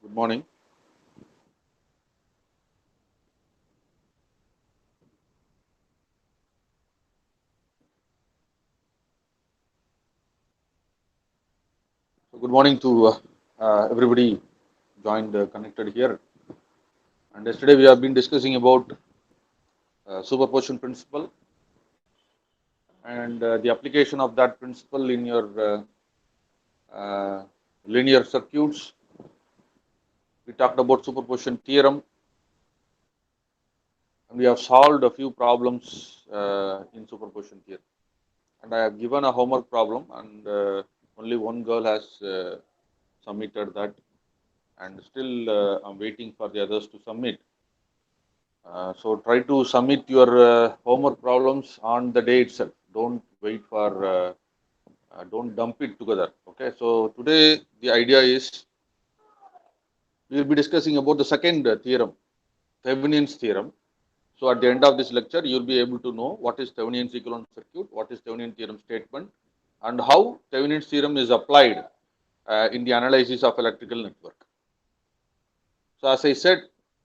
Good morning. So good morning to everybody joined connected here. And yesterday we have been discussing about superposition principle and the application of that principle in your linear circuits. We talked about superposition theorem, and we have solved a few problems in superposition theorem. And I have given a homework problem, and only one girl has submitted that, and still I'm waiting for the others to submit. So try to submit your homework problems on the day itself. Don't wait for, don't dump it together. Okay. So today the idea is we will be discussing about the second theorem, Thevenin's theorem. So at the end of this lecture, you will be able to know what is Thevenin's equivalent circuit, what is Thevenin theorem statement, and how Thevenin's theorem is applied in the analysis of electrical network. So as I said,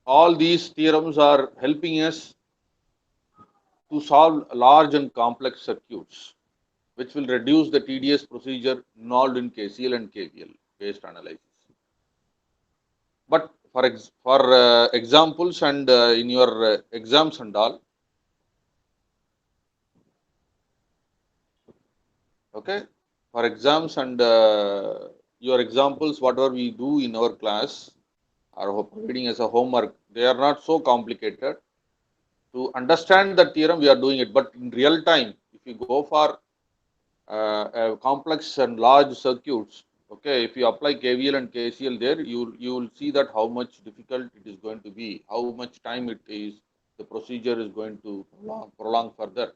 all these theorems are helping us to solve large and complex circuits, which will reduce the tedious procedure involved in KCL and KVL based analysis. But for examples and in your exams and all, okay, for exams and your examples, whatever we do in our class or providing as a homework, they are not so complicated. To understand the theorem, we are doing it, but in real time, if you go for complex and large circuits, okay, if you apply KVL and KCL there, you will see that how much difficult it is going to be, how much time it is, the procedure is going to prolong further.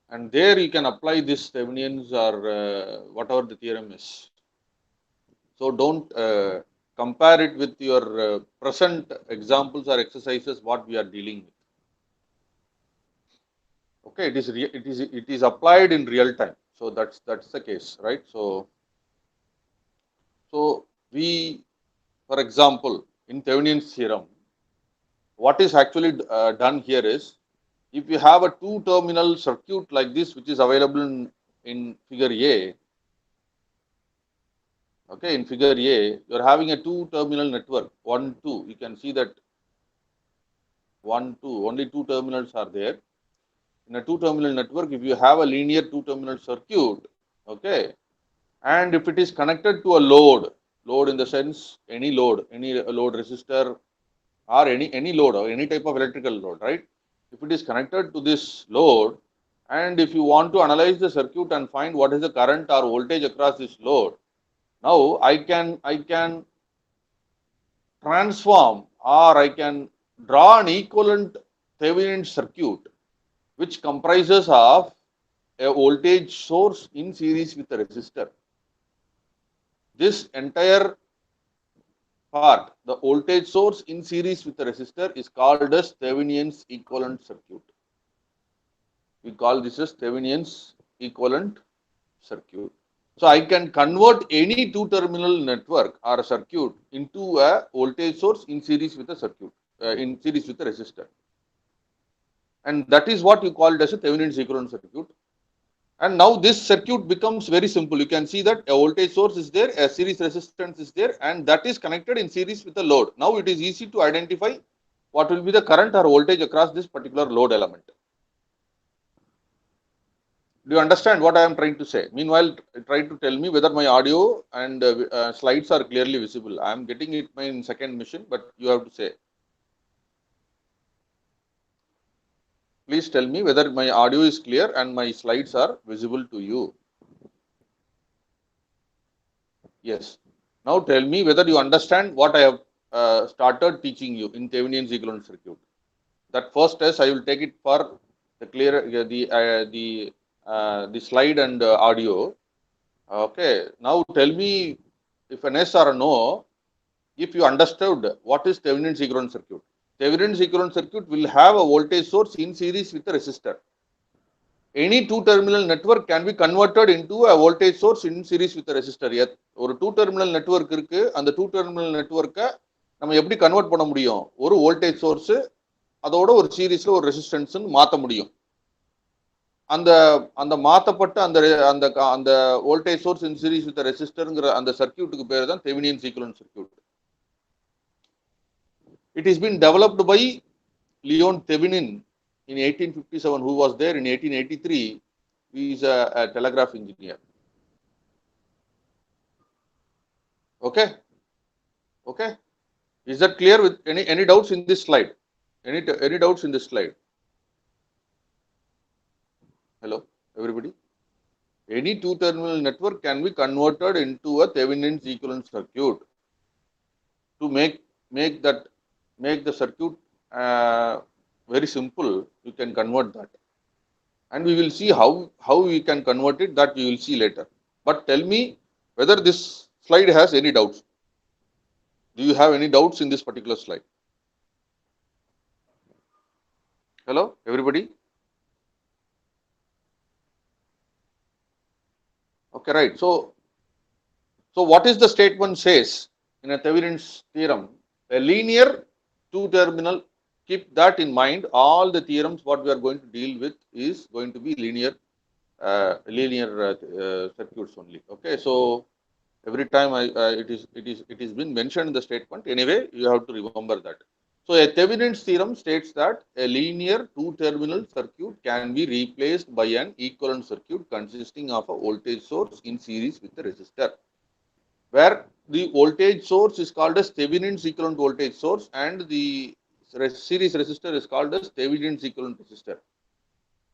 And there you can apply this Thevenin's or whatever the theorem is. So don't compare it with your present examples or exercises what we are dealing with. Okay, it is applied in real time. So that's the case, right? So we, for example, in Thevenin's theorem, what is actually done here is, if you have a two-terminal circuit like this, which is available in figure A, okay, in figure A, you are having a two-terminal network, 1, 2. You can see that 1, 2, only two terminals are there. In a two-terminal network, if you have a linear two-terminal circuit, okay, and if it is connected to a load in the sense any load resistor or any load or any type of electrical load, right? If it is connected to this load, and if you want to analyze the circuit and find what is the current or voltage across this load, now I can transform, or I can draw an equivalent Thevenin circuit which comprises of a voltage source in series with a resistor. This entire part, the voltage source in series with the resistor, is called as Thevenin's equivalent circuit. We call this as Thevenin's equivalent circuit. So I can convert any two-terminal network or a circuit into a voltage source in series with a circuit, in series with a resistor. And that is what you call it as a Thevenin's equivalent circuit. And now this circuit becomes very simple. You can see that a voltage source is there, a series resistance is there, and that is connected in series with a load. Now it is easy to identify what will be the current or voltage across this particular load element. Do you understand what I am trying to say? Meanwhile, try to tell me whether my audio and slides are clearly visible. I am getting it in second mission, but you have to say. Please tell me whether my audio is clear and my slides are visible to you. Yes. Now tell me whether you understand what I have started teaching you in Thevenin's equivalent circuit. That first test I will take it for the clear the slide and audio. Okay. Now tell me if an yes or a no, if you understood what is Thevenin's equivalent circuit. Thevenin's equivalent circuit will have a voltage source in series with a resistor. any two terminal network can be converted into a voltage source in series with a resistor. ஒரு two terminal network இருக்கு, அந்த two terminal network நம்ம எப்படி convert பண்ண முடியும்? ஒரு voltage source அதோட ஒரு சீரிஸ்ல ஒரு ரெசிஸ்டன்ஸ் மாற்ற முடியும். அந்த அந்த மாற்றப்பட்ட அந்த அந்த அந்த voltage source in series with ரெசிஸ்டர்ங்கிற அந்த சர்க்யூட்டுக்கு பேர் தான் Thevenin equivalent circuit. It has been developed by Leon Thevenin in 1857, who was there in 1883. He is a telegraph engineer. Okay, okay. Is that clear? With any doubts in this slide? Any doubts in this slide? Hello, everybody. Any two-terminal network can be converted into a Thevenin equivalent circuit. To make the circuit very simple, you can convert that, and we will see how we can convert it. That we will see later. But tell me whether this slide has any doubts. Do you have any doubts in this particular slide? Hello, everybody. Okay, right. So what is the statement says in a Thevenin's theorem? A linear two-terminal. Keep that in mind. All the theorems what we are going to deal with is going to be linear circuits only. Okay, so every time it is been mentioned in the statement. Anyway, you have to remember that. So a Thevenin's theorem states that a linear two-terminal circuit can be replaced by an equivalent circuit consisting of a voltage source in series with a resistor, where the voltage source is called as Thevenin's equivalent voltage source and the series resistor is called as Thevenin's equivalent resistor.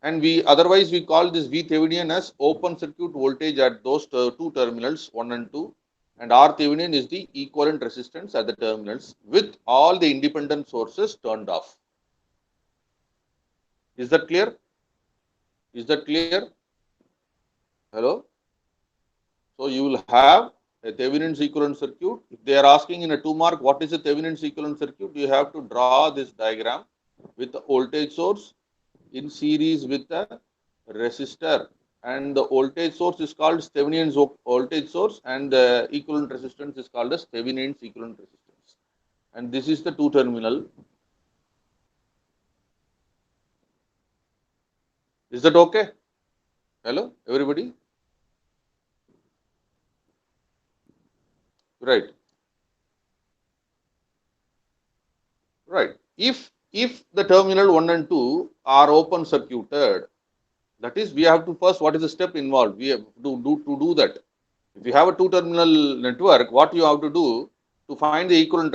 And otherwise we call this V Thevenin as open circuit voltage at those two terminals 1 and 2, and R Thevenin is the equivalent resistance at the terminals with all the independent sources turned off. Is that clear? Is that clear? Hello? So you will have a Thevenin's equivalent circuit. If they are asking in a 2 mark what is a Thevenin's equivalent circuit, you have to draw this diagram with the voltage source in series with a resistor, and the voltage source is called Thevenin's voltage source and the equivalent resistance is called as Thevenin's equivalent resistance, and this is the two terminal. Is that okay? Hello, everybody? Right. Right. If the terminal 1 and 2 are open circuited, that is, we have to first, what is the step involved? We have to do that. If you have a two terminal network, what you have to do to find the equivalent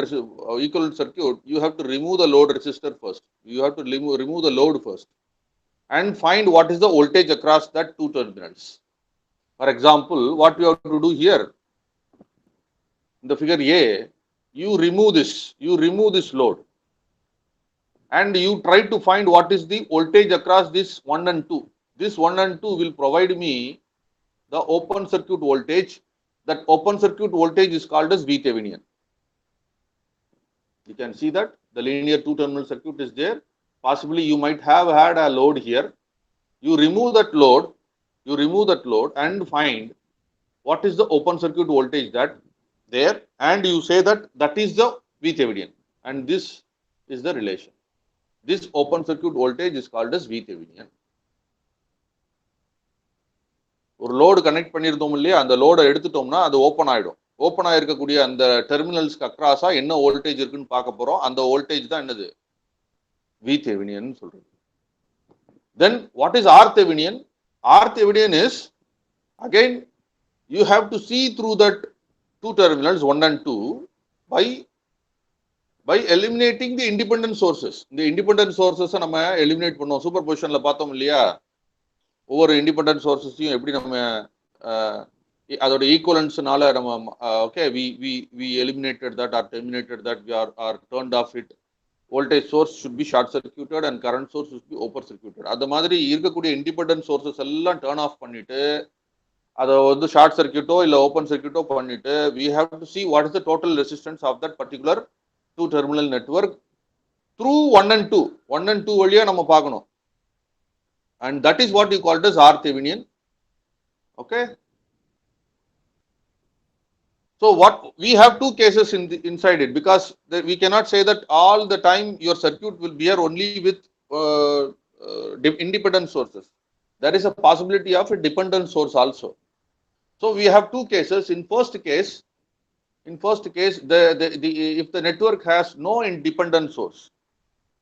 circuit, you have to remove the load resistor first. You have to remove the load first and find what is the voltage across that two terminals. For example, what you have to do here in the figure A, you remove this load and you try to find what is the voltage across this 1 and 2. This 1 and 2 will provide me the open circuit voltage. That open circuit voltage is called as V Thevenin. You can see that the linear two terminal circuit is there. Possibly you might have had a load here. You remove that load and find what is the open circuit voltage that there, and you say that is the V Thevenin, and this is the relation. This open circuit voltage is called as V Thevenin. ஒரு load connect பண்ணியிருந்தோம் இல்லையா, அந்த லோடை எடுத்துட்டோம்னா அது open ஆகிடும். Open ஆகிருக்கக்கூடிய அந்த டெர்மினல்ஸ்க்கு அக்ராஸாக என்ன வோல்டேஜ் இருக்குன்னு பார்க்க போகிறோம். அந்த வோல்டேஜ் தான் என்னது? V Thevenin சொல்றது. Then what is R Thevenin? R Thevenin is, again, you have to see through that two terminals 1 and 2 by eliminating the independent sources. இந்த independent sources நம்ம eliminate பண்ணுவோம். சூப்பர் பொசிஷன்ல பார்த்தோம் இல்லையா, ஒவ்வொரு இண்டிபெண்டன்ட் சோர்ஸஸையும் எப்படி நம்ம அதோட ஈக்குவலன்ஸ்னால நம்ம okay we eliminated that or terminated that, we are turned off it. Voltage source should be short circuited and current source should be open circuited. அந்த மாதிரி இருக்கக்கூடிய இண்டிபெண்டன்ட் சோர்சஸ் எல்லாம் டர்ன் ஆஃப் பண்ணிட்டு அதை வந்து ஷார்ட் சர்க்கியூட்டோ இல்லை ஓப்பன் சர்க்கியூட்டோ பண்ணிட்டு we have to see what is the total resistance of that particular two terminal network through 1 and 2 வழியா நம்ம பார்க்கணும். and that is what you called as R Thevenin. Okay. So what we have two cases inside it, because we cannot say that all the time your circuit will be here only with independent sources. There is a possibility of a dependent source also. So we have two cases. In first case, if the network has no independent source,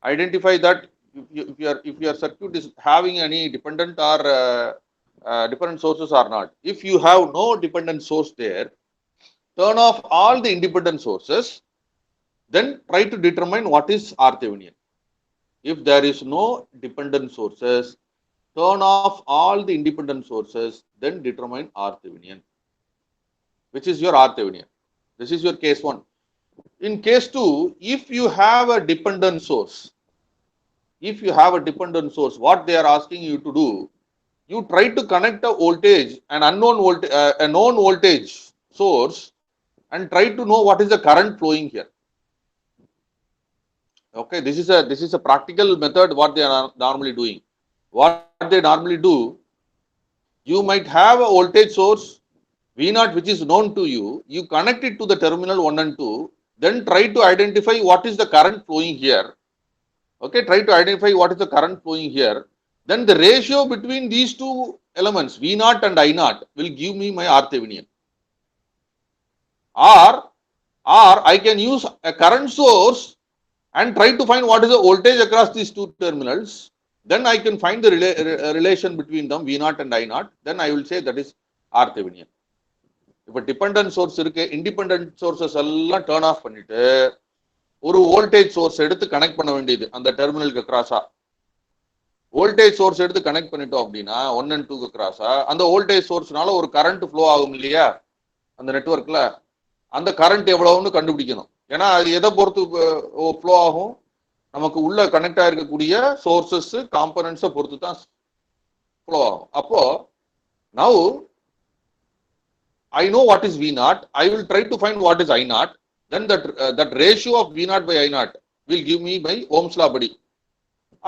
identify that if your circuit is having any dependent or dependent sources or not. If you have no dependent source there, turn off all the independent sources, then try to determine what is R Thevenin. If there is no dependent sources, turn off all the independent sources, then determine R Thevenin, which is your R Thevenin. This is your case 1. In case 2, if you have a dependent source, what they are asking you to do, you try to connect a voltage, an unknown voltage, a known voltage source, and try to know what is the current flowing here. Okay, this is a practical method what they are normally doing. What they normally do, you might have a voltage source V0 which is known to you. You connect it to the terminal 1 and 2, then try to identify what is the current flowing here. Okay, try to identify what is the current flowing here. Then the ratio between these two elements V0 and I0 will give me my R Thevenin. Or I can use a current source and try to find what is the voltage across these two terminals. Then I can find the relation between them V0 and I0. Then I will say that is R Thevenin. இப்போ dependent source இருக்கு, independent sources எல்லாம் turn of பண்ணிட்டு ஒரு voltage source எடுத்து connect பண்ண வேண்டியது அந்த டெர்மினலுக்கு கிராஸா. வோல்டேஜ் சோர்ஸ் எடுத்து கனெக்ட் பண்ணிட்டோம் அப்படின்னா 1 and 2 கிராஸா, அந்த வோல்டேஜ் சோர்ஸ்னால ஒரு கரண்ட் ஃப்ளோ ஆகும் இல்லையா அந்த நெட்வொர்க்ல, அந்த கரண்ட் எவ்வளவுன்னு கண்டுபிடிக்கணும். ஏன்னா அது எதை பொறுத்து ஃப்ளோ ஆகும், நமக்கு உள்ள கனெக்ட் ஆயிருக்கக்கூடிய சோர்சஸ் காம்பனன்ட்ஸை பொறுத்து தான் ஃப்ளோ ஆகும். அப்போ now I know what is V0, I will try to find what is I0, then that ratio of V0 by I0 will give me by Ohm's law படி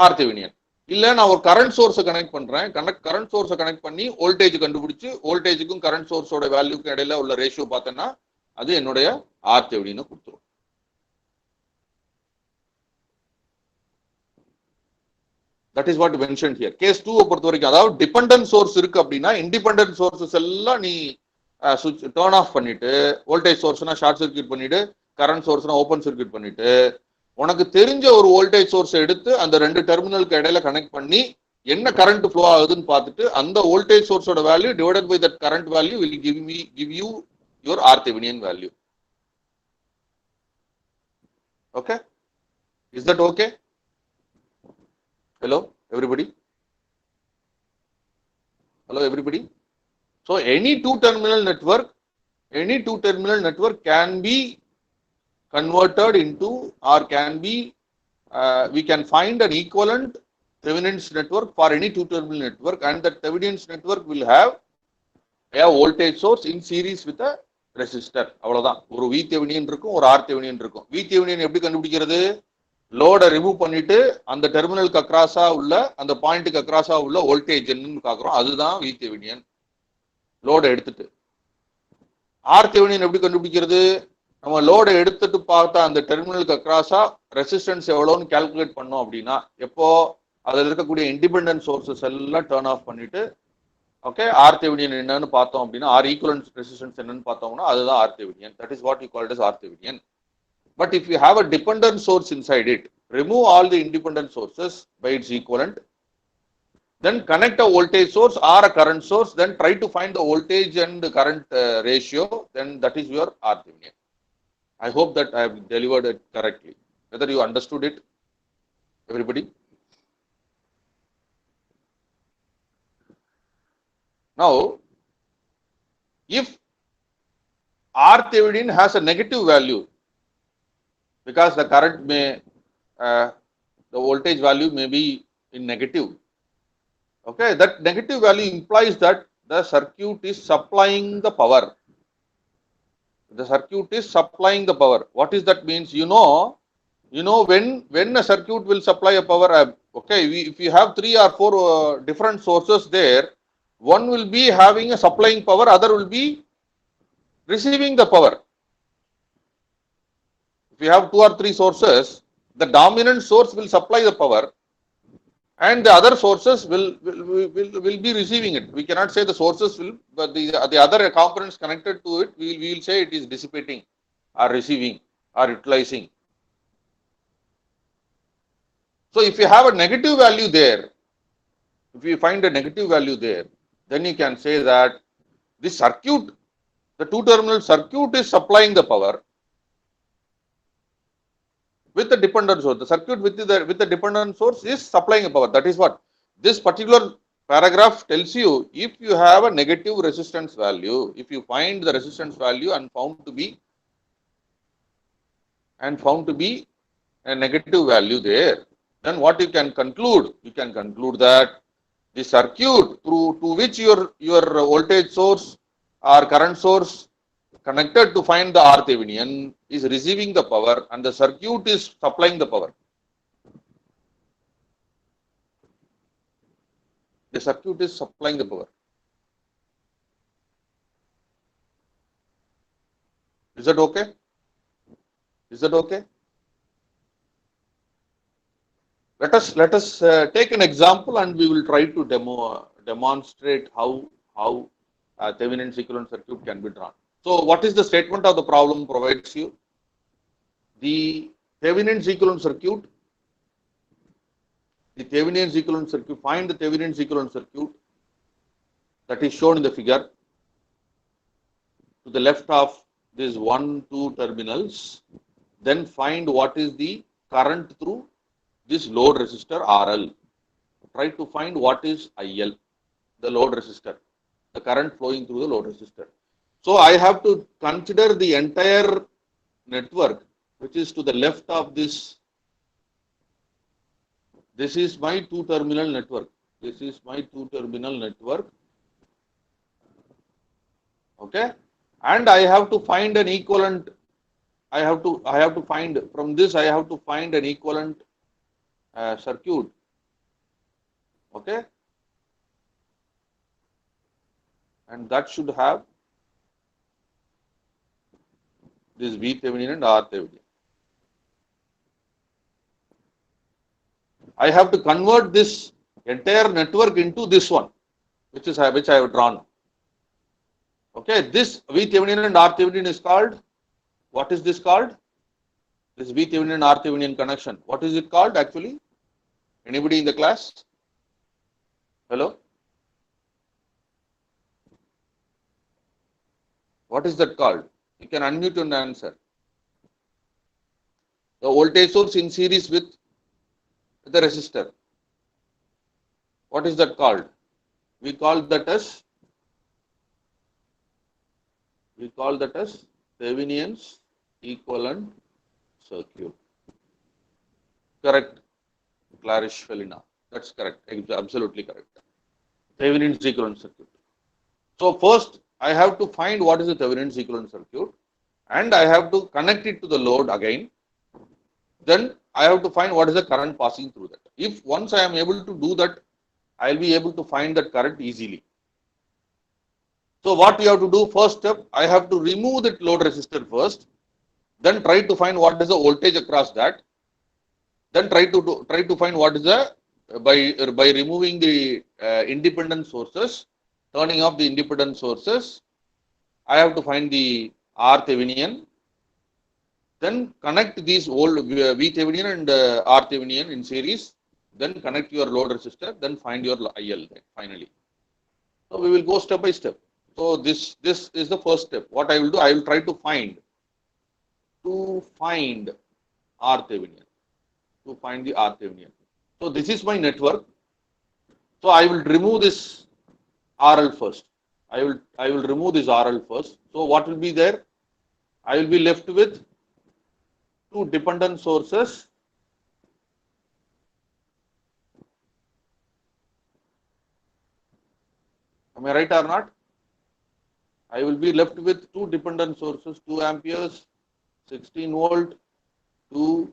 R Thevenin. இல்ல நான் ஒரு current சோர்ஸை connect பண்றேன், current சோர்ஸை connect பண்ணி voltage கண்டுபிடிச்சு வோல்டேஜுக்கும் current சோர்ஸோட வேல்யூக்கும் இடையில உள்ள ரேஷியோ பார்த்தேன்னா அது என்னுடைய R Thevenin கொடுத்துரும். That is what mentioned here. Case 2 பொறுத்த வரைக்கும், அதாவது டிபெண்டன்ட் சோர்ஸ் இருக்கு அப்படின்னா இண்டிபெண்டன்ட் சோர்சஸ் எல்லாம் நீ சுவிட்ச் டர்ன் ஆஃப் பண்ணிட்டு, வோல்டேஜ் சோர்ஸ்னா ஷார்ட் சர்க்யூட் பண்ணிட்டு, கரண்ட் சோர்ஸ்னா ஓப்பன் சர்க்யூட் பண்ணிட்டு, உனக்கு தெரிஞ்ச ஒரு வோல்டேஜ் சோர்ஸ் எடுத்து அந்த ரெண்டு டெர்மினலுக்கு இடையில கனெக்ட் பண்ணி என்ன கரண்ட் ஃப்ளோ ஆகுதுன்னு பார்த்துட்டு அந்த வோல்டேஜ் சோர்ஸோட value divided by that current value will give you your R Thevenin value. Okay, is that okay? Hello everybody. So any two terminal network can be converted into, or can be we can find an equivalent Thevenin's network for any two terminal network, and the Thevenin's network will have a voltage source in series with a resistor. அவ்வளவுதான். ஒரு V Thevenin இருக்கும், ஒரு R Thevenin இருக்கும். V Thevenin எப்படி கண்டுபிடிக்கிறது? லோட remove பண்ணிட்டு அந்த டெர்மினலுக்கு அக்ராஸா உள்ள அந்த பாயிண்ட்டுக்கு அக்ராஸா உள்ள வோல்டேஜ் என்னன்னு பாக்குறோம், அதுதான் V Thevenin. லோட எடுத்துட்டு R Thevenin எப்படி கண்டுபிடிக்கிறது? நம்ம லோட எடுத்துட்டு பார்த்தா அந்த டெர்மினலுக்கு அக்ராஸா ரெசிஸ்டன்ஸ் எவ்வளவுன்னு கால்குலேட் பண்ணோம் அப்படின்னா, எப்போ அதுல இருக்கக்கூடிய இண்டிபெண்டன்ட் சோர்சஸ் எல்லாம் டர்ன் ஆஃப் பண்ணிட்டு, ஓகே, R Thevenin என்னன்னு பார்த்தோம் அப்படின்னா, R ஈக்குவலன்ட் ரெசிஸ்டன்ஸ் என்னன்னு பார்த்தோம்னா அதுதான் R Thevenin. That is what you called as R Thevenin. But if you have a dependent source inside it, remove all the independent sources by its equivalent, then connect a voltage source or a current source, then try to find the voltage and the current ratio, then that is your R Thevenin. I hope that I have delivered it correctly. Whether you understood it, everybody? Now, if R Thevenin has a negative value, because the current may, the voltage value may be in negative. Okay, that negative value implies that the circuit is supplying the power. The circuit is supplying the power. What is that means? You know when a circuit will supply a power, Okay, if you have 3 or 4 different sources there, one will be having a supplying power, other will be receiving the power. If you have 2 or 3 sources, the dominant source will supply the power and the other sources will be receiving it. We cannot say the sources will, but the other components connected to it, we will say it is dissipating or receiving or utilizing. So if you have a negative value there, if you find a negative value there, then you can say that the circuit, the two terminal circuit is supplying the power with the dependent source. The circuit with the dependent source is supplying a power. That is what this particular paragraph tells you. If you have a negative resistance value, if you find the resistance value and found to be a negative value there, then what you can conclude? You can conclude that the circuit through to which your voltage source or current source connected to find the R Thevenin is receiving the power and the circuit is supplying the power. The circuit is supplying the power. Is that okay? Is that okay? Let us take an example and we will try to demonstrate how Thevenin's equivalent circuit can be drawn. So what is the statement of the problem provides you? The Thevenin's equivalent circuit, find the Thevenin's equivalent circuit that is shown in the figure to the left of these 1-2 terminals. Then find what is the current through this load resistor RL. Try to find what is IL, the load resistor, the current flowing through the load resistor. So I have to consider the entire network which is to the left of this. This is my 2-terminal network. This is my 2-terminal network. Okay, and I have to find an equivalent. I have to find from this. I have to find an equivalent circuit. Okay, and that should have this V Thevenin and R Thevenin. I have to convert this entire network into this one, which I have drawn. Okay, this V Thevenin and R Thevenin is called, what is this called? This V Thevenin and R Thevenin connection. What is it called actually? Anybody in the class? Hello? What is that called? You can unmute and answer. The voltage source in series with the resistor. What is that called? We call that as Thevenin's equivalent circuit. Correct, Clarish Felina. That's correct. Absolutely correct. Thevenin's equivalent circuit. So first I have to find what is the Thevenin's equivalent circuit and I have to connect it to the load again. Then I have to find what is the current passing through that. If once I am able to do that, I will be able to find that current easily. So what we have to do, first step, I have to remove that load resistor first, then try to find what is the voltage across that, then try to find what is the, by removing the independent sources, turning off the independent sources, I have to find the R Thevenin, then connect these old V Thevenin and R Thevenin in series, then connect your load resistor, then find your IL finally. So we will go step by step. So this is the first step. What I will do, I will try to find R Thevenin, to find the R Thevenin. So this is my network. So I will remove this RL first. I will remove this RL first. So what will be there? I will be left with 2 dependent sources. Am I right or not? I will be left with 2 dependent sources, 2 amperes, 16 volt, 2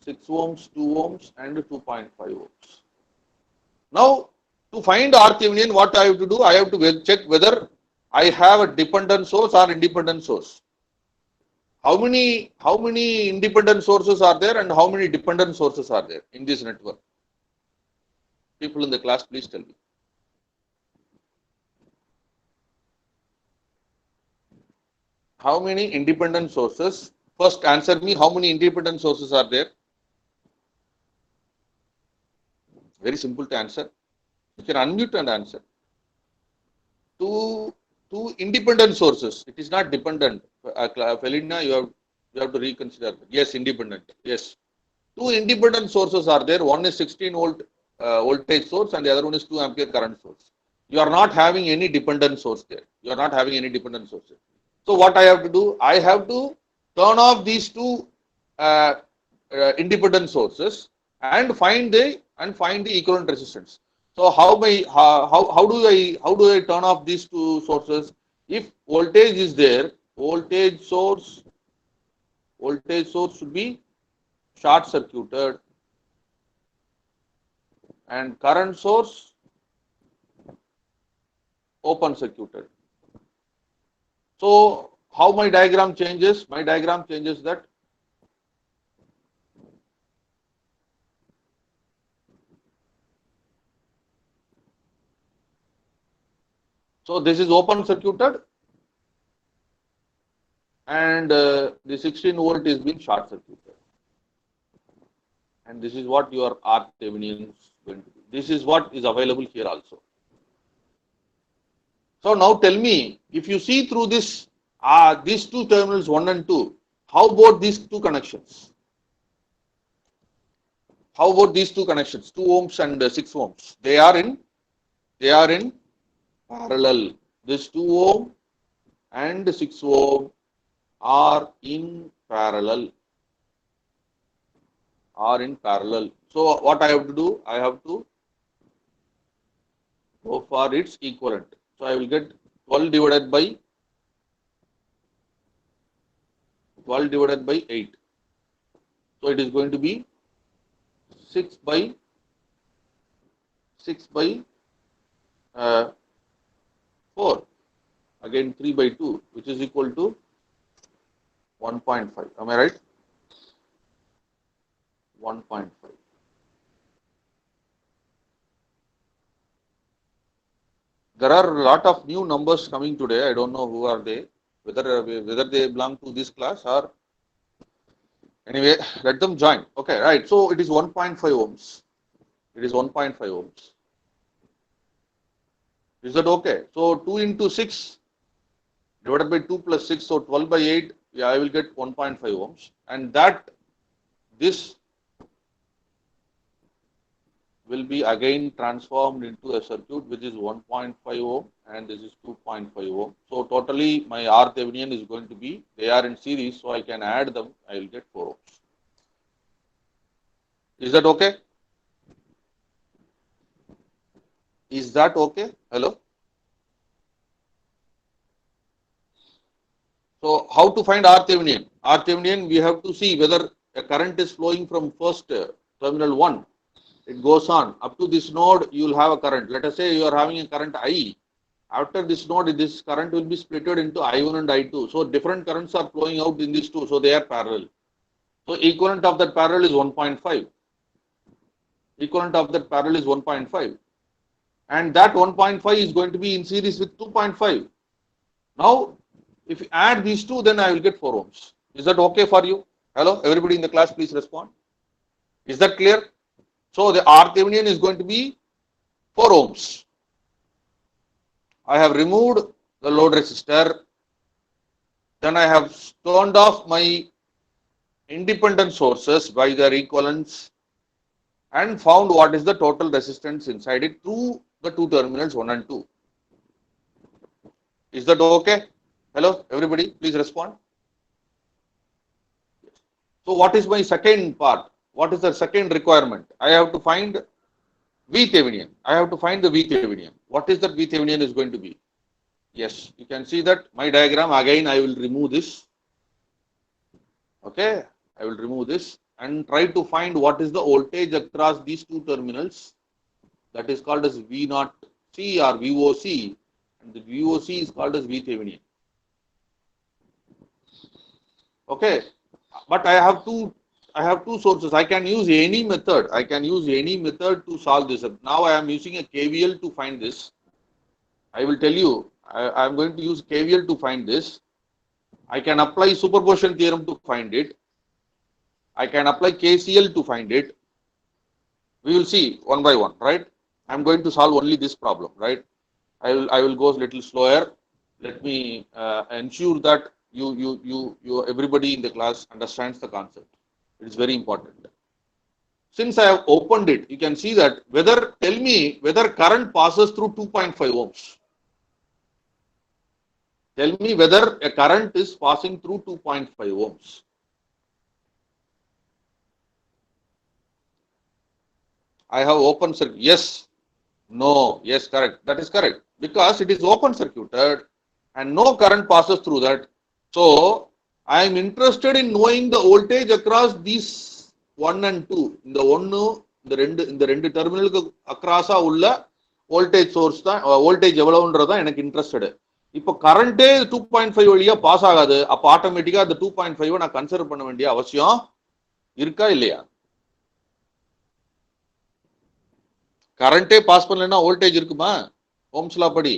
6 ohms, 2 ohms and 2.5 ohms. Now, to find RThevenin, what I have to do? I have to check whether I have a dependent source or independent source. How many independent sources are there and how many dependent sources are there in this network? People in the class, please tell me. How many independent sources? First answer me, how many independent sources are there? Very simple to answer. You can unmute and answer. Two independent sources. It is not dependent. Felina, you have to reconsider. Yes, independent. Yes. Two independent sources are there. One is 16 volt voltage source and the other one is 2 ampere current source. You are not having any dependent source there. You are not having any dependent sources. So what I have to do? I have to turn off these two independent sources and find the equivalent resistance. So how do I turn off these two sources? If voltage is there, voltage source should be short circuited and current source open circuited. So how my diagram changes? My diagram changes that so this is open circuited and the 16 volt is being short circuited. And this is what your RThevenin is going to be. This is what is available here also. So now tell me, if you see through this, these two terminals 1 and 2, how about these two connections? How about these two connections, 2 ohms and 6 ohms? They are in parallel. This 2 ohm and 6 ohm are in parallel. So what I have to do? I have to go for its equivalent. So I will get 12 divided by 8. So it is going to be 6 by 4. Again 3 by 2, which is equal to 1.5. Am I right? 1.5. There are a lot of new numbers coming today. I don't know who are they, whether they belong to this class or anyway, let them join. Okay, right. So it is 1.5 ohms. It is 1.5 ohms. Is that okay? So 2 into 6 divided by 2 plus 6, so 12 by 8, yeah, I will get 1.5 ohms. And that this will be again transformed into a circuit which is 1.5 ohm and this is 2.5 ohm. So totally my RThevenin is going to be, they are in series, so I can add them, I will get 4 ohms. Is that okay? Is that okay? Hello? So how to find RThevenin? RThevenin, we have to see whether a current is flowing from first terminal 1. It goes on up to this node, you will have a current. Let us say you are having a current I. After this node, this current will be splitted into I1 and I2. So different currents are flowing out in these two. So they are parallel. So equivalent of that parallel is 1.5. Equivalent of that parallel is 1.5. And that 1.5 is going to be in series with 2.5. Now, if you add these two, then I will get 4 ohms. Is that okay for you? Hello, everybody in the class, please respond. Is that clear? So the RThevenin is going to be 4 ohms. I have removed the load resistor. Then I have turned off my independent sources by their equivalents and found what is the total resistance inside it through the two terminals 1 and 2. Is that okay? Hello, everybody, please respond. So what is my second part? What is the second requirement? I have to find VThevenin. I have to find the VThevenin. What is that VThevenin is going to be? Yes, you can see that my diagram. Again, I will remove this. Okay, I will remove this. and try to find what is the voltage across these two terminals. That is called as V0 C or VOC, and the VOC is called as VThevenin. Okay, but I have two sources. I can use any method. I can use any method to solve this. Now I am using a KVL to find this. I will tell you. I am going to use KVL to find this. I can apply superposition theorem to find it. I can apply KCL to find it. We will see one by one, right? I am going to solve only this problem, right? I will go a little slower. Let me ensure that you everybody in the class understands the concept. It is very important. Since I have opened it, you can see that tell me whether current passes through 2.5 ohms. Tell me whether a current is passing through 2.5 ohms. I have open circuit. Yes. No. Yes, correct. That is correct. Because it is open circuited and no current passes through that. So, I am interested in knowing the voltage across these 1 and 2. In the rendu terminal across ulla voltage source da voltage evalavundradha enak interested. இப்போ கரண்டே 2.5 வழியா pass ஆகாது. அப்ப ஆட்டோமேட்டிக்கா அந்த 2.5 நான் consider பண்ண வேண்டிய அவசியம் இருக்கா இல்லையா? கரண்டே பாஸ் பண்ணலன்னா வோல்டேஜ் இருக்குமா? ஓம்ஸ் லா படி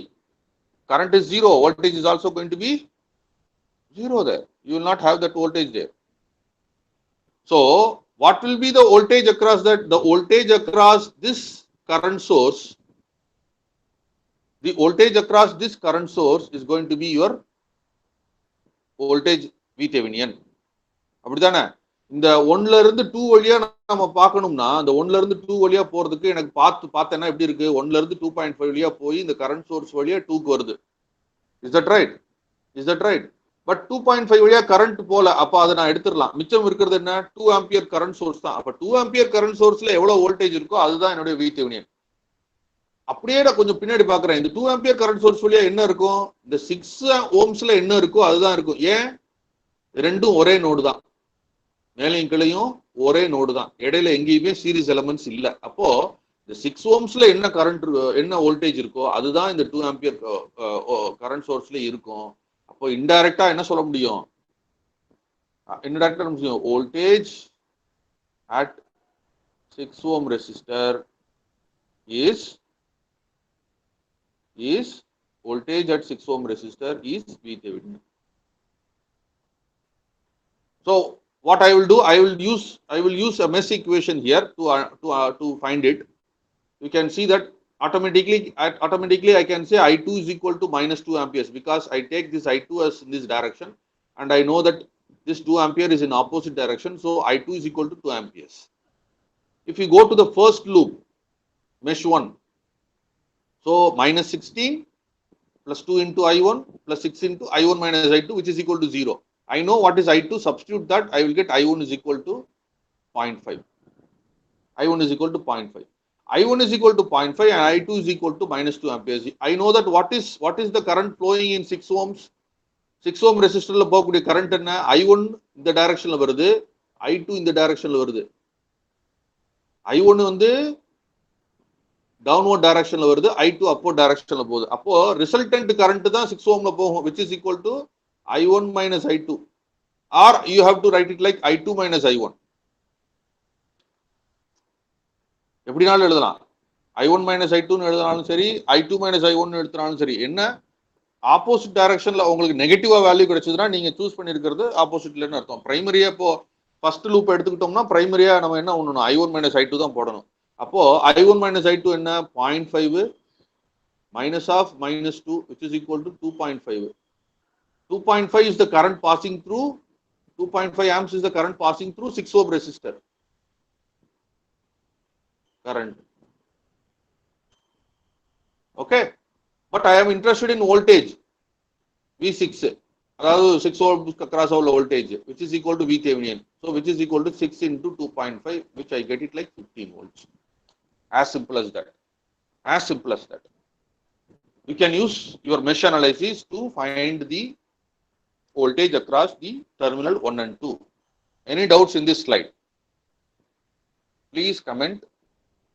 current is zero, voltage is also going to be zero there. You will not have that voltage there. So what will be the voltage across that? The voltage across this current source, the voltage across this current source is going to be your voltage VThevenin. அப்படிதானே? இந்த 1ல இருந்து 2 வழியா நம்ம பார்க்கணும்னா அந்த 1ல இருந்து 2 வழியா போறதுக்கு எனக்கு பார்த்தேன்னா எப்படி இருக்கு? 1ல இருந்து 2.5 வழியா போய் இந்த கரண்ட் சோர்ஸ் வழியா 2க்கு வருது. Is that right? Is that right? But 2.5 வழியா கரண்ட் போல. அப்ப அதை நான் எடுத்துடலாம். மிச்சம் இருக்கிறது என்ன? 2 ஆம்பியர் கரண்ட் சோர்ஸ் தான். அப்ப 2 ஆம்பியர் கரண்ட் சோர்ஸ்ல எவ்வளவு வோல்டேஜ் இருக்கோ அதுதான் என்னுடைய VThevenin. அப்படியே நான் கொஞ்சம் பின்னாடி பாக்குறேன். இந்த 2 ஆம்பியர் கரண்ட் சோர்ஸ் வழியா என்ன இருக்கும்? இந்த 6 ஓம்ஸ்ல என்ன இருக்கோ அதுதான் இருக்கும். ஏன்? ரெண்டும் ஒரே நோடு தான். மேலையும் கீழையும் ஒரே நோடு தான். இடையில எங்கேயுமே சீரிஸ் எலமெண்ட்ஸ் இல்ல. அப்போ இந்த 6 ஓம்ஸ்ல என்ன கரண்ட் என்ன வோல்டேஜ் இருக்கோ அதுதான் இந்த 2 ஆம்பியர் கரண்ட் சோர்ஸ்ல இருக்கும். அப்போ இன்டைரக்டா என்ன சொல்ல முடியும்? இன்டைரக்டா முடியும் voltage at 6 ohm resistor is voltage at 6 ohm resistor is VThevenin. So what I will do, I will use a mesh equation here to find it. You can see that automatically I can say I2 is equal to minus 2 amperes because I take this I2 as in this direction and I know that this 2 ampere is in opposite direction. So I2 is equal to 2 amperes. If you go to the first loop, mesh 1, so minus 16 plus 2 into I1 plus 6 into I1 minus I2, which is equal to 0. I know what is I2, substitute that, I will get I1 is equal to 0.5. I1 is equal to 0.5. I1 is equal to 0.5 and I2 is equal to minus 2 amperes. I know that what is the current flowing in 6 ohms? 6 ohm resistor போகக்கூடிய current என்ன? I1 இந்த directionல வருது, I2 இந்த directionல வருது. I1 வந்து downward directionல வருது, I2 upward directionல போகுது. அப்போ resultant current தான் 6 ohmல போகும், which is equal to I1 minus I2, or you have to write it like I2 minus I1. எப்படினாலும் எழுதலாம். I1 minus I2 னு எழுதினாலும் சரி, I2 minus I1 னு எடுத்தாலும் சரி. என்ன ஆப்போசிட் டைரக்ஷன்ல உங்களுக்கு நெகட்டிவா வேல்யூ கிடைச்சதுன்னா நீங்க சூஸ் பண்ணிருக்கிறது ஆப்போசிட்லன்னு அர்த்தம். பிரைமரியா இப்போ ஃபர்ஸ்ட் லூப் எடுத்துக்கிட்டோம்னா பிரைமரியா நம்ம என்ன பண்ணணும்? I1 minus I2 தான் போடணும். அப்போ I1 minus I2 என்ன? 0.5 minus of minus 2, which is equal to 2.5. 2.5 is the current passing through, 2.5 amps is the current passing through 6 ohm resistor. Current. Okay. But I am interested in voltage V6. அதாவது 6 ohms across all voltage, which is equal to VThevenin. So which is equal to 6 into 2.5, which I get it like 15 volts. As simple as that. As simple as that. You can use your mesh analysis to find the voltage across the terminal 1 and 2. Any doubts in this slide? Please comment.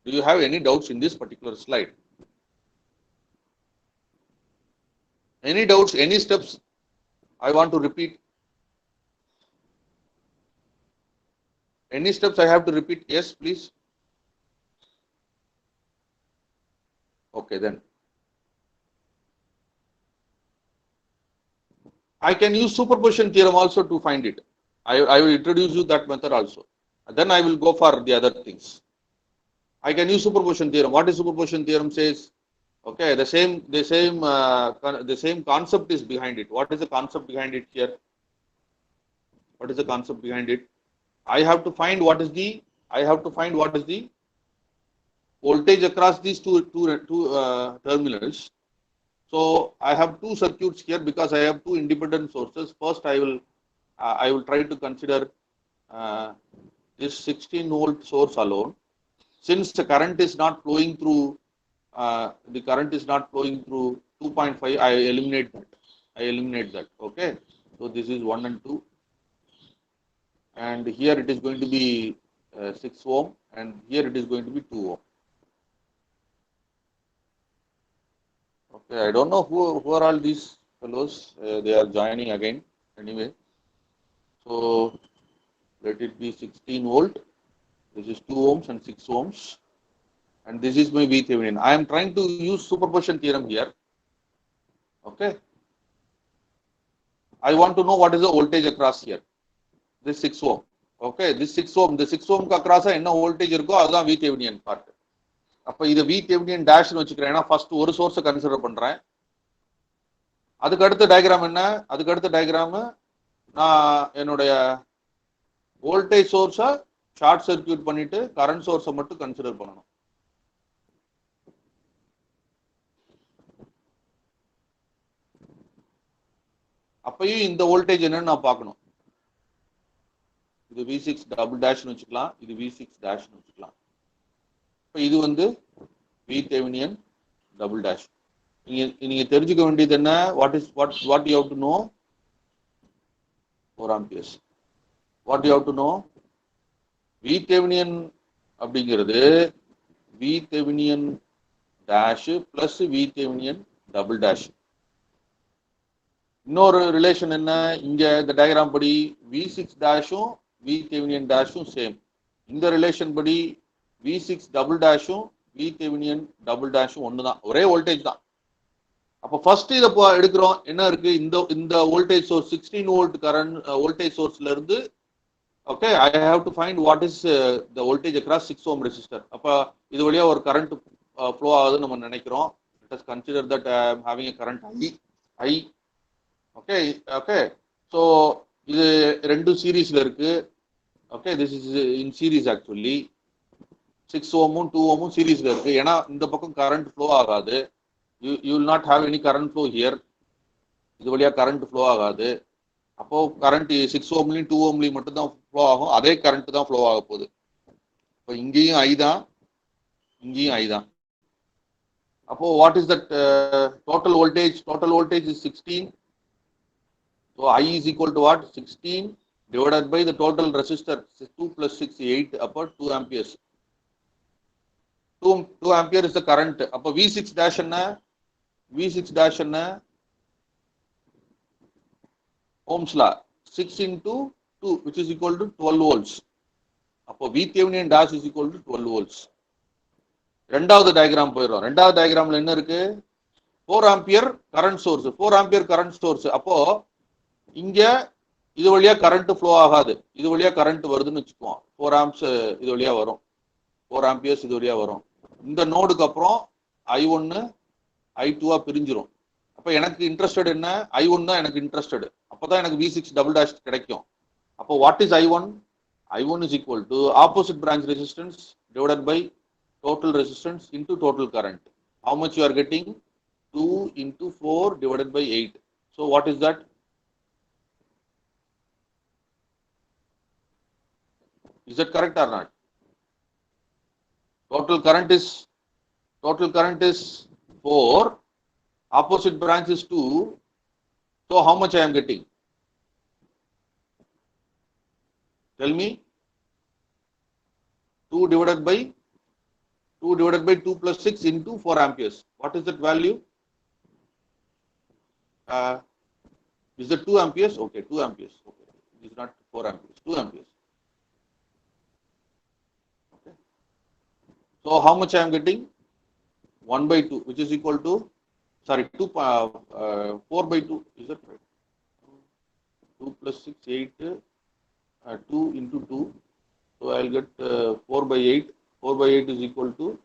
Do you have any doubts in this particular slide? Any doubts, any steps I want to repeat? Any steps I have to repeat? Yes, please. Okay, then. I can use superposition theorem also to find it. I will introduce you that method also. Then I will go for the other things. I can use superposition theorem. What is superposition theorem says? Okay, the same concept is behind it. What is the concept behind it here? What is the concept behind it? I have to find what is the voltage across these two terminals. So I have two circuits here because I have two independent sources. First, I will try to consider this 16 volt source alone. Since the current is not flowing through 2.5, I eliminate that. Okay. So this is 1 and 2. And here it is going to be 6 ohm, and here it is going to be 2 ohm. Okay, I don't know who are all these fellows. They are joining again. Anyway, so let it be 16 volt. This is 2 ohms and 6 ohms, and this is my VThevenin. I am trying to use superposition theorem here. Okay, I want to know what is the voltage across here. This 6 ohm. Okay, this 6 ohm. The 6 ohm across enna voltage irukko adha VThevenin part. அப்போ இதை VThevenin டேஷ்னு வச்சுக்கிறேன். ஏன்னா first ஒரு சோர்ஸை consider பண்றேன். அதுக்கு அடுத்த diagram என்ன? அதுக்கு அடுத்த டயக்ராம் நான் என்னுடைய வோல்டேஜ் சோர்ஸை ஷார்ட் சர்க்யூட் பண்ணிட்டு கரண்ட் சோர்ஸை மட்டும் கன்சிடர் பண்ணணும். அப்பயும் இந்த வோல்டேஜ் என்னன்னு நான் பார்க்கணும். இது V6 டபுள் டேஷ்னு வச்சுக்கலாம், இது V6 டேஷ்னு வச்சுக்கலாம். இப்போ இது வந்து VThevenin டபுள் டேஷ். நீங்க தெரிஞ்சுக்க வேண்டியது என்ன? What you have to know? 4 amperes. What you have to know? VThevenin அப்படிங்கிறது VThevenin dash plus VThevenin double dash. இன்னொரு ரிலேஷன் என்ன? இங்க இந்த டயக்ராம் படி V6 டேஷும் VThevenin டேஷும் சேம். இந்த ரிலேஷன் படி V6 டபுள் டேஷும் VThevenin டபுள் டேஷும் ஒன்று தான், ஒரே வோல்டேஜ் தான். அப்போ ஃபர்ஸ்ட் இதை எடுக்கிறோம். என்ன இருக்கு? இந்த voltage source 16 volt current voltage சோர்ஸ்ல இருந்து okay I have to find what is the voltage across 6 ohm resistor. அப்போ இது வழியா ஒரு கரண்ட் ஃப்ளோ ஆகுதுன்னு நம்ம நினைக்கிறோம். Let us consider that I am having a current I. Okay okay, so இது ரெண்டும் சீரீஸ்ல இருக்கு. Okay, this is in series actually. 6 ஓமும் 2 ஓமும் சீரீஸ்ல இருக்கு. ஏன்னா இந்த பக்கம் கரண்ட் ஃப்ளோ ஆகாது. You will not have any current flow here. இது வழியா கரண்ட் ஃப்ளோ ஆகாது. அப்போ கரண்ட் 6 ஓம்லையும் 2 ஓம்லையும் மட்டும் தான் ஃப்ளோ ஆகும். அதே கரண்ட் தான் ஃப்ளோ ஆக போகுது. இப்போ இங்கேயும் ஐ தான், இங்கேயும் ஐ தான். அப்போ what is that total voltage? Total voltage is 16. So I is equal to what? 16 divided by the total resistor 2 plus 6 8 upon 2 amperes. 2 ampere is the current. அப்போ V6 dash என்ன? V6 dash என்ன? Ohm's law 6 into 2 which is equal to 12 volts. அப்போ VThevenin dash is equal to 12 volts. ரெண்டாவது diagram போயிடும். ரெண்டாவது டயக்ராம்ல என்ன இருக்கு? 4 ampere current source. 4 ampere current source. அப்போ இங்க இது வழியா கரண்ட் ஃப்ளோ ஆகாது. இது வழியா கரண்ட் வருதுன்னு வச்சுக்குவோம். 4 amps இது வழியா வரும், 4 amperes இது வழியா வரும். இந்த நோடுக்கு அப்புறம் I1 I2 பிரிஞ்சிரும். அப்ப எனக்கு இன்ட்ரெஸ்டட் என்ன? I1 தான் எனக்கு இன்ட்ரெஸ்டட். அப்பதான் எனக்கு V6 டபுள் டேஷ் கிடைக்கும். அப்போ what is I1? I1 is equal to opposite branch resistance divided by total resistance into total current. How much you are getting? 2 into 4 divided by 8. So what is that? Is that correct or not? Total current is 4. Opposite branch is 2. So how much I am getting? Tell me. 2 divided by 2 plus 6 into 4 amperes. What is that value? Is it 2 amperes? Okay, 2 amperes. Okay, it is not 4 amperes. 2 amperes. Okay. So how much I am getting? 1 by 2, which is equal to, sorry, 4 by 2. Is that right? 2 plus 6, 8. 2 into 2. So I'll get 4 by 8. 4 by 8 is equal to,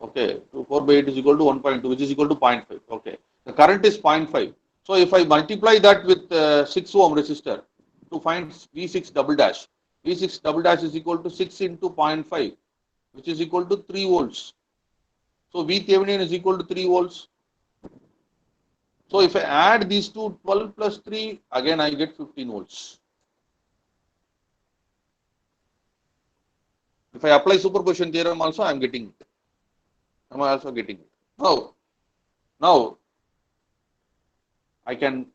okay, 4 by 8 is equal to 1.2, which is equal to 0.5. Okay. The current is 0.5. So if I multiply that with 6 ohm resistor to find V6 double dash, V6 double dash is equal to 6 into 0.5, which is equal to 3 volts. So V Thevenin is equal to 3 volts. So if I add these two, 12 plus 3, again I get 15 volts. If I apply superposition theorem also, I am getting it. I am also getting it. Now I can,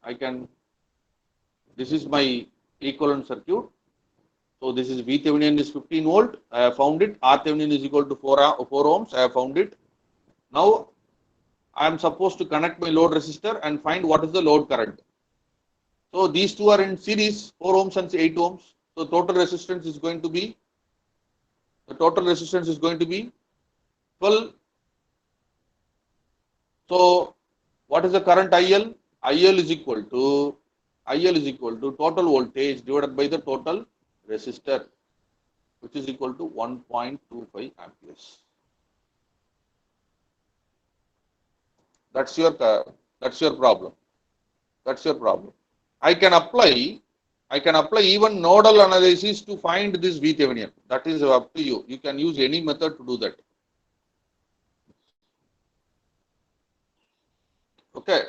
this is my equivalent circuit. So this is V Thevenin is 15 volt. I have found it. R Thevenin is equal to 4 ohms. I have found it. Now I am supposed to connect my load resistor and find what is the load current. So these two are in series, 4 ohms and 8 ohms. So total resistance is going to be, 12. So what is the current IL? IL is equal to total voltage divided by the total resistor, which is equal to 1.25 amperes. That's your problem. That's your problem. I can apply even nodal analysis to find this V Thevenin. That is up to you. You can use any method to do that. Okay.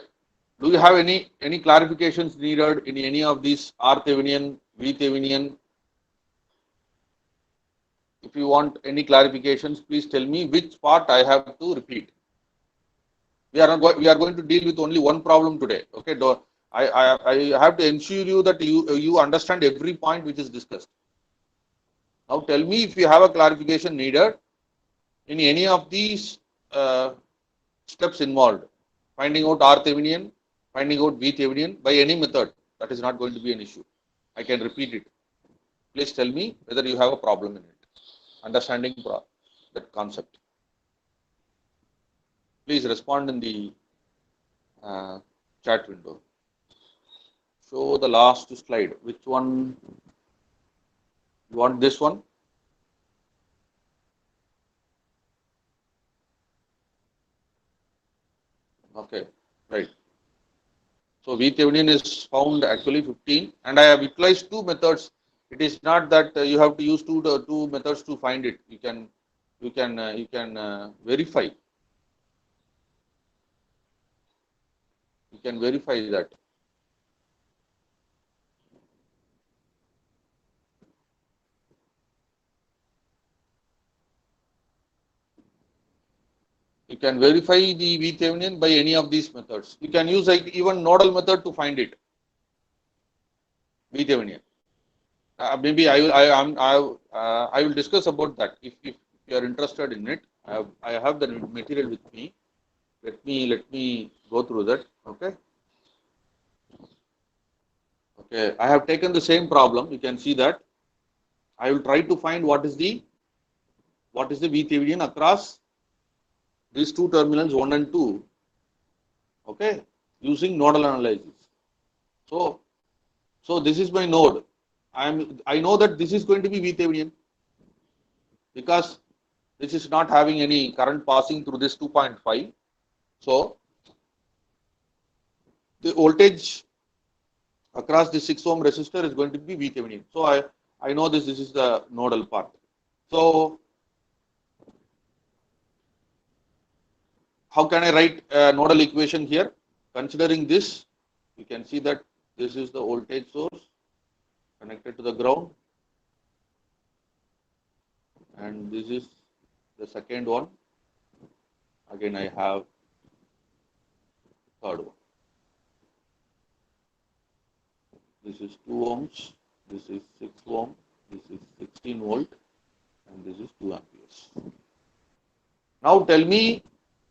Do you have any clarifications needed in any of these R Thevenin, V Thevenin? If you want any clarifications, please tell me which part I have to repeat. We are going to deal with only one problem today. Okay. I have to ensure you that you understand every point which is discussed. Now tell me if you have a clarification needed in any of these steps involved. Finding out R Thevenin, finding out V Thevenin by any method. That is not going to be an issue. I can repeat it. Please tell me whether you have a problem in it. Understanding that concept. Please respond in the chat window. Show the last slide. Which one? You want this one? Okay, right. So V Thevenin is found actually 15, and I have utilized two methods. It is not that you have to use two methods to find it. You can verify. You can verify that. You can verify the V Thevenin by any of these methods. You can use even nodal method to find it. V Thevenin. Maybe I will discuss about that if you are interested in it. I have the material with me. Let me go through that. Okay. Okay. I have taken the same problem. You can see that. I will try to find what is the V Thevenin across these two terminals 1 and 2. Okay. Using nodal analysis. So this is my node. I know that this is going to be V Thevenin because this is not having any current passing through this 2.5. So the voltage across the 6 ohm resistor is going to be V Thevenin. So I know this is the nodal part. So how can I write a nodal equation here? Considering this, you can see that this is the voltage source connected to the ground, and this is the second one. Again, I have third one. This is 2 ohms. This is 6 ohm. This is 16 volt. and this is 2 amperes. Now tell me,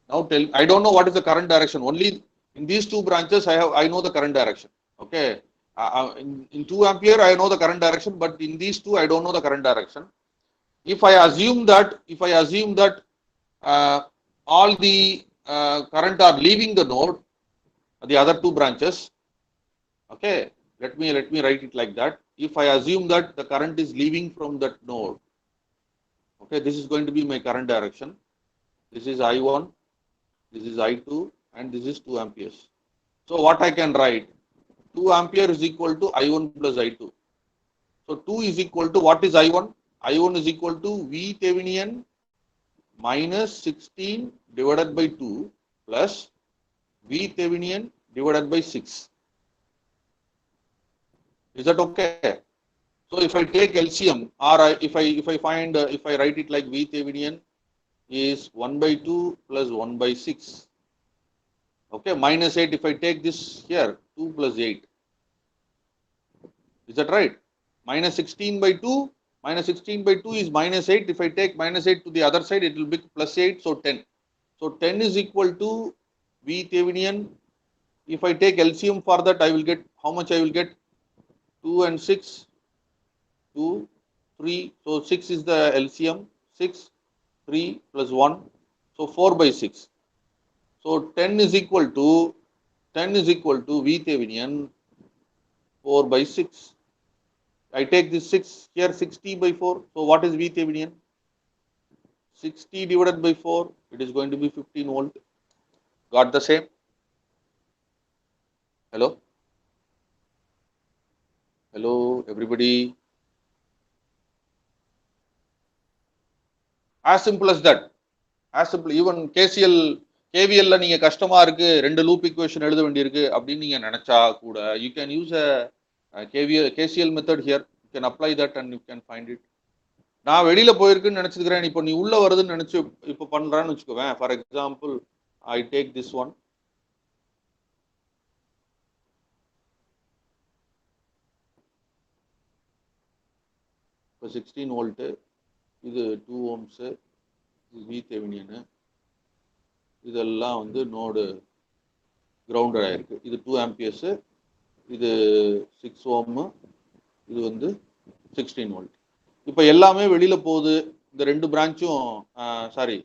I don't know what is the current direction. Only in these two branches I know the current direction. Okay. In 2 ampere I know the current direction, but in these two I don't know the current direction. If I assume that all the current are leaving the node, the other two branches, okay, let me write it like that. If I assume that the current is leaving from that node, okay, this is going to be my current direction. This is I1, this is I2, and this is 2 amperes. So what I can write, 2 ampere is equal to I1 plus I2. So 2 is equal to, what is I1? I1 is equal to V Thevenin minus 16 divided by 2 plus V Thevenin divided by 6. Is that okay? So if I take LCM, or if I write it like V Thevenin is 1 by 2 plus 1 by 6. Okay, minus 8, if I take this here, 2 plus 8. Is that right? Minus 16 by 2, minus 16 by 2 is minus 8. If I take minus 8 to the other side, it will be plus 8, so 10. So 10 is equal to V Thevenin. If I take LCM for that, I will get, how much I will get? 2 and 6, 2, 3. So 6 is the LCM, 6, 3 plus 1. So 4 by 6. So 10 is equal to V Thevenin 4 by 6. I take this 6 here, 60 by 4. So what is V Thevenin? 60 divided by 4, it is going to be 15 volt. Got the same? Hello? Hello, everybody. As simple as that. As simple. Even KCL, KVL நீங்க கஷ்டமா இருக்கு, ரெண்டு loop equation எழுத வேண்டியிருக்கு அப்படின்னு நீங்க நினைச்சா கூட, you can use a KCL method here. You can apply that and you can find it. நான் வெளியில போயிருக்குன்னு நினைச்சிருக்கிறேன், இப்போ நீ உள்ள வருதுன்னு நினைச்சு இப்போ பண்றான்னு வச்சுக்கோவேன். For example, I take this one. இப்போ 16 வோல்ட்டு, இது 2 ஓம்ஸு, இது வி தெவினியனு, இதெல்லாம் வந்து நோடு கிரவுண்டட் ஆயிருக்கு. இது 2 ஆம்பியர்ஸு, இது 6 ஓமு, இது வந்து 16 வோல்ட். இப்போ எல்லாமே வெளியில போகுது. இந்த ரெண்டு பிரான்ச்சும் சாரி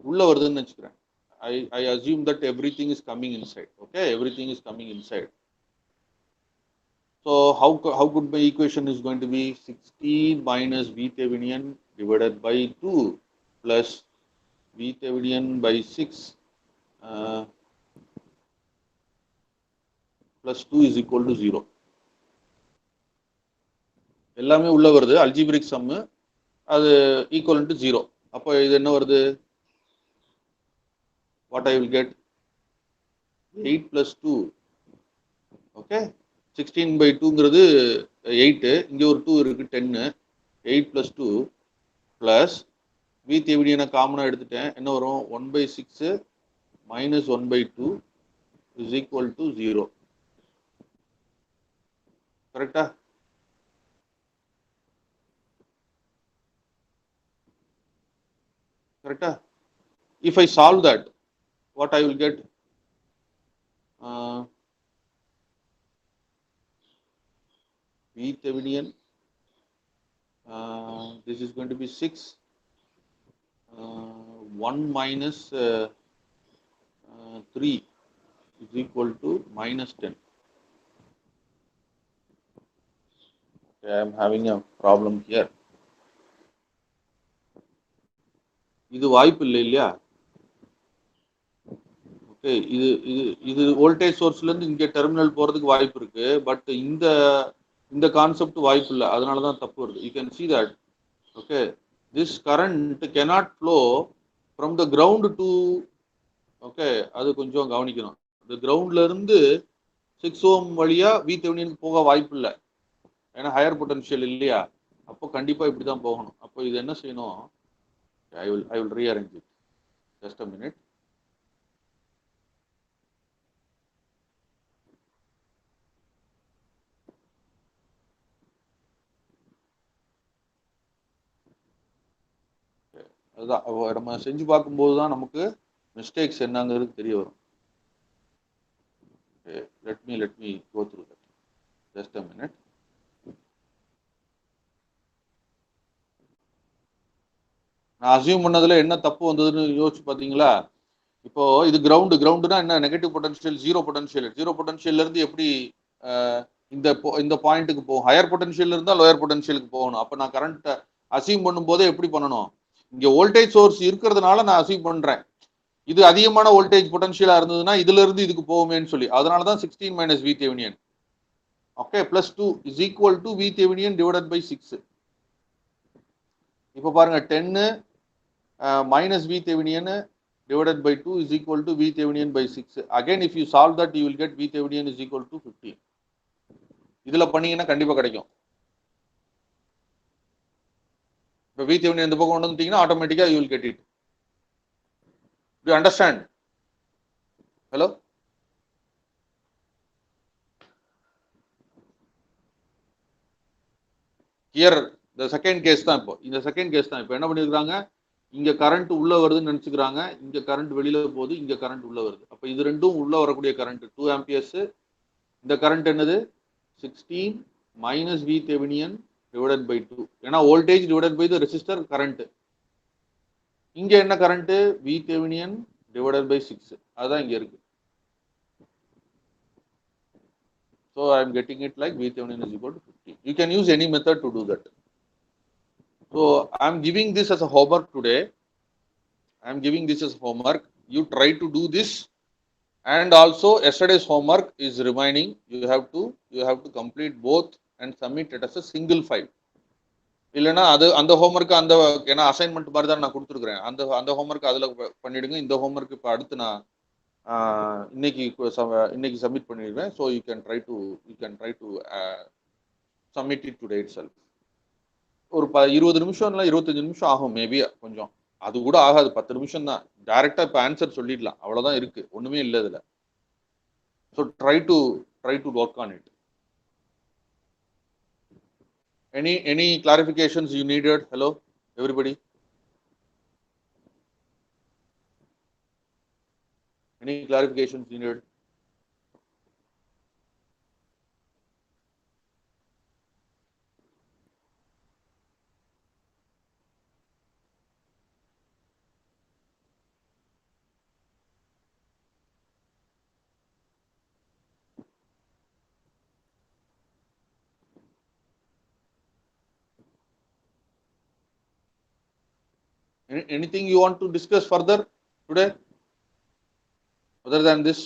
உள்ள வருதுன்னு வச்சுக்கிறேன். I assume that everything is coming inside. Okay, everything is coming inside. So how could my equation is going to be 16 minus V Thevenin divided by 2 plus V Thevenin by 6 plus 2 is equal to 0. எல்லாமே உள்ள வருது, algebraic சம்மு, அது equal to 0. அப்போ இது என்ன வருது? What I will get? 8 plus 2. Okay, 16 by 2ங்கிறது 8, இங்கே ஒரு 2 இருக்கு, 10. 8 plus 2 plus V Thevenin காமனாக எடுத்துட்டேன், என்ன வரும்? 1 by 6 minus 1 by 2 is equal to 0. கரெக்டா? கரெக்டா? If I solve that, what I will get? V Thevenin, this is going to be 6, 1 minus 3 is equal to minus 10. Okay, I am having a problem here. இது வாய்ப்பு இல்லை இல்லையா? Okay, இது voltage சோர்ஸ்லேருந்து இங்கே terminal போகிறதுக்கு வாய்ப்பு இருக்கு, பட் இந்த கான்செப்ட் வாய்ப்பு இல்லை, அதனால தான் தப்பு வருது. You can see that. Okay, this current cannot flow from the ground to, okay, அது கொஞ்சம் கவனிக்கணும். இந்த கிரவுண்ட்ல இருந்து 6 ஓம் வழியா வி தெவனியனுக்கு போக வாய்ப்பு இல்லை, ஏன்னா ஹையர் பொட்டன்ஷியல் இல்லையா? அப்போ கண்டிப்பா இப்படி தான் போகணும். அப்போ இது என்ன செய்யணும்? I will rearrange it. Just a minute. அதுதான் நம்ம செஞ்சு பார்க்கும்போது தான் நமக்கு மிஸ்டேக்ஸ் என்னங்கிறது தெரிய வரும். let me go through that. Just a minute. நான் அசியூம் பண்ணதுல என்ன தப்பு வந்ததுன்னு யோசிச்சு பார்த்தீங்களா? இப்போ இது கிரவுண்டுனா என்ன, நெகட்டிவ் பொட்டன்ஷியல், ஜீரோ பொட்டன்ஷியல்ல இருந்து எப்படி இந்த பாயிண்ட்டுக்கு போகும்? ஹையர் பொட்டன்ஷியல் இருந்தால் லோயர் பொட்டன்ஷியலுக்கு போகணும். அப்போ நான் கரண்ட் அசியூம் பண்ணும்போதே எப்படி பண்ணணும்? இங்க வோல்டேஜ் சோர்ஸ் இருக்கிறதுனால நான் அசியூம் பண்றேன். இது அதிகமான வோல்டேஜ் பொட்டன்ஷியலா இருந்ததுன்னா இதுல இருந்து இதுக்கு போகுமேன்னு சொல்லி, அதனால தான் 16 minus V Thevenin, okay, plus 2 is equal to V Thevenin divided by 6. இப்போ பாருங்க 10 minus V Thevenin divided by 2 is equal to V Thevenin by 6. Again, if you solve that, you will get V Thevenin is equal to 15. இதுல பண்ணீங்கன்னா கண்டிப்பா கிடைக்கும். இப்போ V Thevenin இந்த பக்கம் கொண்டு வந்துட்டீங்கன்னா ஆட்டோமேட்டிக்கா you will get it. Do you understand? Hello? Here the second case தான். இப்போ இந்த செகண்ட் கேஸ் தான். இப்போ என்ன பண்ணிருக்காங்க, இங்க கரண்ட் உள்ள வருதுன்னு நினைச்சுக்கிறாங்க, இங்க கரண்ட் வெளியில போகுது, இங்க கரண்ட் உள்ள வருது. அப்ப இது ரெண்டும் உள்ள வரக்கூடிய கரண்ட் 2 ஆம்பியர்ஸ். இந்த கரண்ட் என்னது 16 minus V Thevenin divided by 2. ஏன்னா voltage divided by the resistor current. இங்க என்ன current, V Thevenin divided by 6. அதுதான் இங்க இருக்கு. So I am getting it like V Thevenin is equal to 50. You can use any method to do that. So I am giving this as a homework today. I am giving this as homework. You try to do this, and also yesterday's homework is remaining. You have to complete both and submit it as a single file. இல்லைன்னா அது அந்த homework அந்த ஏன்னா assignment மாதிரி தான் நான் கொடுத்துருக்குறேன். அந்த ஹோம்ஒர்க் அதில் பண்ணிடுங்க. இந்த ஹோம்ஒர்க் இப்போ அடுத்து நான் இன்னைக்கு சப்மிட் பண்ணிடுவேன். So you can try to submit it today it self. ஒரு 20 நிமிஷம் இல்லை 25 நிமிஷம் ஆகும் மேபி, கொஞ்சம் அது கூட ஆகாது, 10 நிமிஷம் தான். டைரக்டா இப்போ ஆன்சர் சொல்லிடலாம், அவ்வளோதான் இருக்கு, ஒண்ணுமே இல்லை இதுல. So try to work on it. Any clarifications you needed? Hello, everybody. Any clarifications you needed? Anything you want to discuss further today other than this?